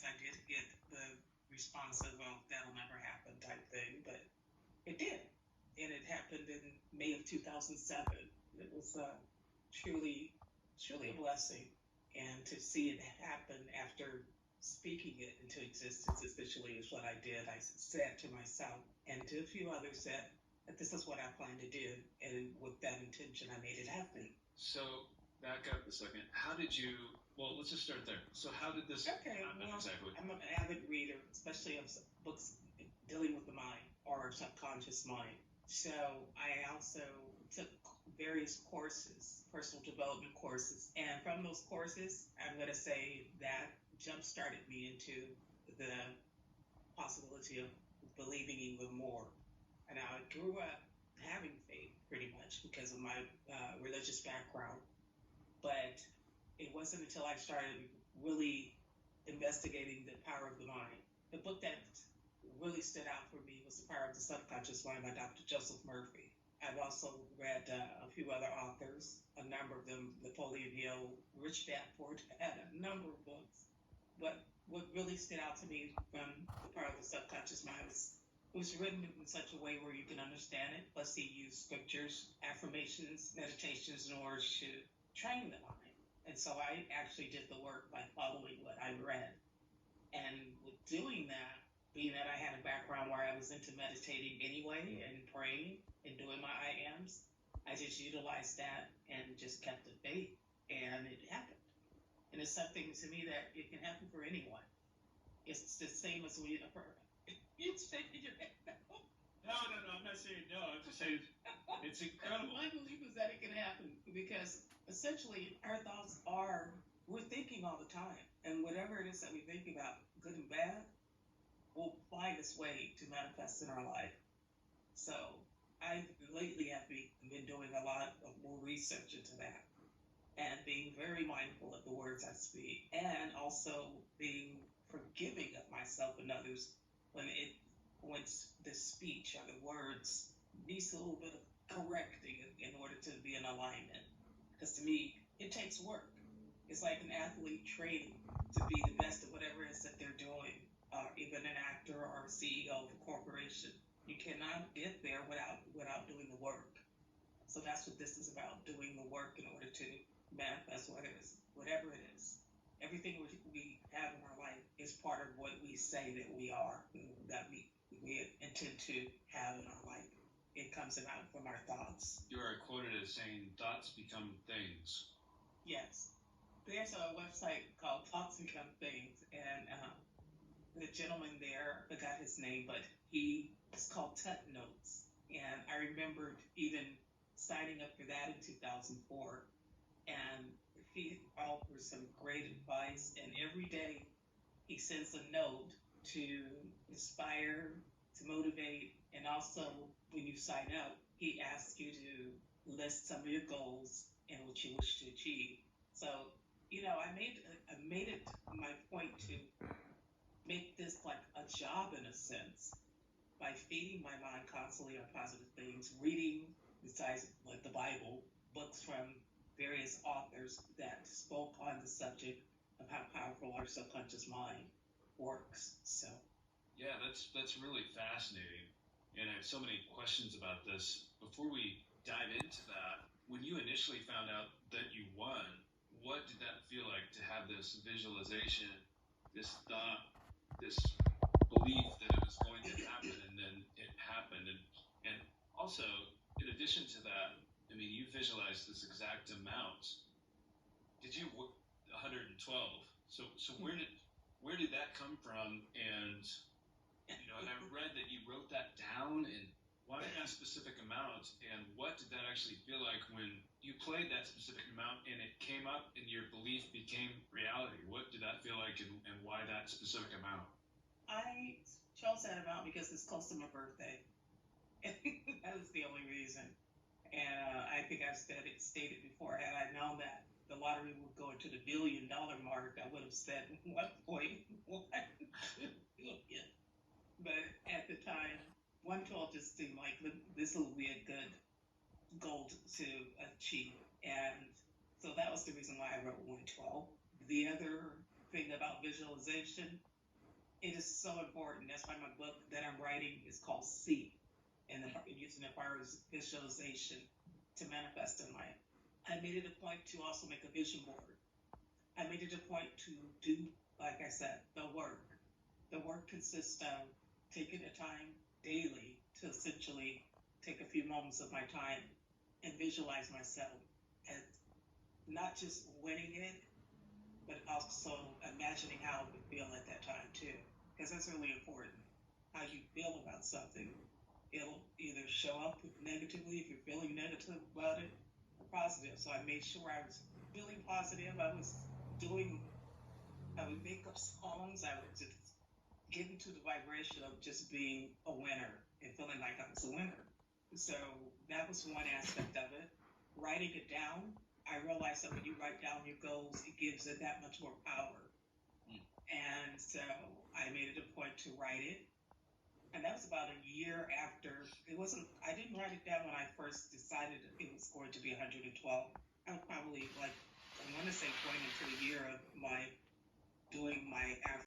I did get the response of, well, that'll never happen type thing, but it did. And it happened in May of 2007. It was truly, truly a blessing. And to see it happen after speaking it into existence officially is what I did. I said to myself and to a few others that this is what I plan to do. And with that intention, I made it happen. So back up a second. How did you, well, let's just start there. So how did this happen exactly? I'm an avid reader, especially of books dealing with the mind or subconscious mind. So I also took various courses, personal development courses. And from those courses, I'm going to say that jump started me into the possibility of believing even more. And I grew up having faith pretty much because of my religious background. But it wasn't until I started really investigating the power of the mind. The book that really stood out for me was The Power of the Subconscious Mind by Dr. Joseph Murphy. I've also read a few other authors, a number of them, Napoleon Hill, Rich Dad Poor Dad, a number of books. But what really stood out to me from The Power of the Subconscious Mind was it was written in such a way where you can understand it. Plus, he used scriptures, affirmations, meditations in order to train the mind. And so I actually did the work by following what I read. And with doing that, being that I had a background where I was into meditating anyway and praying and doing my I ams, I just utilized that and just kept the faith, and it happened. And it's something to me that it can happen for anyone. It's the same as when you're shaking your head now. No, I'm not saying no. I'm just saying it's incredible. My belief is that it can happen because essentially our thoughts we're thinking all the time. And whatever it is that we think about, good and bad, will find its way to manifest in our life. So I lately have been doing a lot of more research into that and being very mindful of the words I speak, and also being forgiving of myself and others when the speech or the words needs a little bit of correcting in order to be in alignment. Because to me, it takes work. It's like an athlete training to be the best at whatever it is that they're doing. Even an actor or a CEO of a corporation, you cannot get there without doing the work. So that's what this is about: doing the work in order to manifest whatever it is. Everything we have in our life is part of what we say that we are, that we intend to have in our life. It comes about from our thoughts. You are quoted as saying, "Thoughts become things." Yes. There's a website called Thoughts Become Things, and the gentleman there, I forgot his name, but it's called Tut Notes. And I remembered even signing up for that in 2004. And he offers some great advice, and every day he sends a note to inspire, to motivate, and also when you sign up, he asks you to list some of your goals and what you wish to achieve. So, I made it my point to make this like a job in a sense by feeding my mind constantly on positive things, reading, besides like the Bible, books from various authors that spoke on the subject of how powerful our subconscious mind works. So yeah, that's really fascinating, and I have so many questions about this. Before we dive into that, when you initially found out that you won, what did that feel like to have this visualization, this thought, this belief that it was going to happen, and then it happened? And also, in addition to that, I mean, you visualized this exact amount. Did you 112? So where did that come from? And and I read that you wrote that down. And why that specific amount? And what did that actually feel like when you played that specific amount and it came up and your belief became reality? What did that feel like, and why that specific amount? I chose that amount because it's close to my birthday. That was the only reason. And I think I've stated before, had I known that the lottery would go into the $1 billion mark, I would have said 1.1 billion. But at the time, 112 just seemed like this will be a good goal to achieve. And so that was the reason why I wrote 112. The other thing about visualization It is so important. That's why my book that I'm writing is called See, and using the power of visualization to manifest in life. I made it a point to also make a vision board. I made it a point to do, like I said, the work. The work consists of taking the time daily to essentially take a few moments of my time and visualize myself as not just winning it, but also imagining how I would feel at that time too. Because that's really important. How you feel about something. It'll either show up negatively if you're feeling negative about it or positive. So I made sure I was feeling positive. I would make up songs. I would just get into the vibration of just being a winner and feeling like I was a winner. So that was one aspect of it. Writing it down, I realized that when you write down your goals, it gives it that much more power. And so I made it a point to write it. And that was about a year after. I didn't write it down when I first decided it was going to be 112. I was probably like, I want to say going into a year of doing my